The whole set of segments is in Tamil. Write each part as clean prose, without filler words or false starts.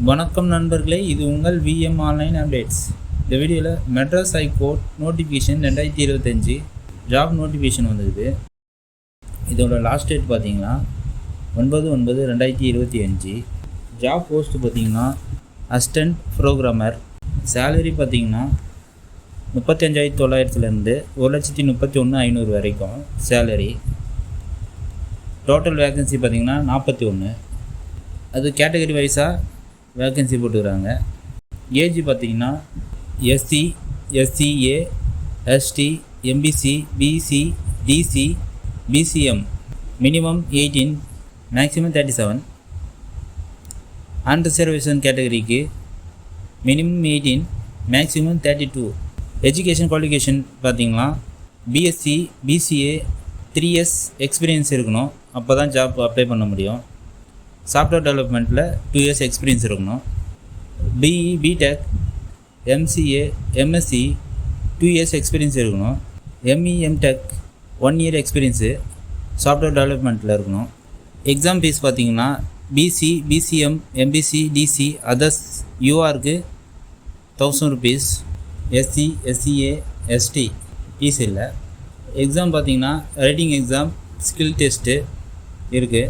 வணக்கம் நண்பர்களே, இது உங்கள் விஎம் ஆன்லைன் அப்டேட்ஸ். இந்த வீடியோவில் Madras high court notification 2025 job notification வந்தது. இதோட லாஸ்ட் டேட் பார்த்தீங்கன்னா 9/9/2025. ஜாப் போஸ்ட் பார்த்தீங்கன்னா அசிஸ்டன்ட் ப்ரோக்ராமர். சேலரி பார்த்தீங்கன்னா 35,900 1,31,500 வரைக்கும் சேலரி. டோட்டல் வேக்கன்சி பார்த்தீங்கன்னா 41. அது கேட்டகரி வைஸாக வேக்கன்சி போட்டுக்கிறாங்க. ஏஜ் பார்த்தீங்கன்னா SC, SCA, ST, MBC, BC, DC, BCM minimum 18, maximum 37. Unreservation கேட்டகரிக்கு மினிமம் 18, மேக்ஸிமம் 32. எஜுகேஷன் குவாலிஃபிகேஷன் பார்த்தீங்கன்னா பிஎஸ்சி, பிசிஏ 3 years எக்ஸ்பீரியன்ஸ் இருக்கணும். அப்போ தான் ஜாப் அப்ளை பண்ண முடியும். சாஃப்ட்வேர் டெவலப்மெண்ட்டில் 2 years எக்ஸ்பீரியன்ஸ் இருக்கணும். BE, BTech, MCA, MSc 2 years experience இருக்கணும். ME, MTech 1 year experience software டெவலப்மெண்ட்டில் இருக்கணும். எக்ஸாம் ஃபீஸ் பார்த்தீங்கன்னா BC, BCM, MBC, DC, others யூஆருக்கு 1000 rupees. SC, SCA, ST fees இல்லை. எக்ஸாம் பார்த்தீங்கன்னா ரைட்டிங் எக்ஸாம், ஸ்கில் டெஸ்ட்டு இருக்குது.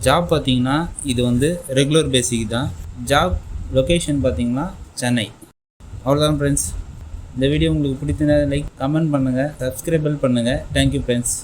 ஜாப் பார்த்தீங்கன்னா இது ரெகுலர் பேசிக் தான். ஜாப் லொக்கேஷன் பார்த்தீங்கன்னா சென்னை. அவ்வளோதான் ஃப்ரெண்ட்ஸ். இந்த வீடியோ உங்களுக்கு பிடிச்சிருந்தா லைக், கமெண்ட் பண்ணுங்கள், சப்ஸ்கிரைப் பண்ணுங்கள். Thank you friends.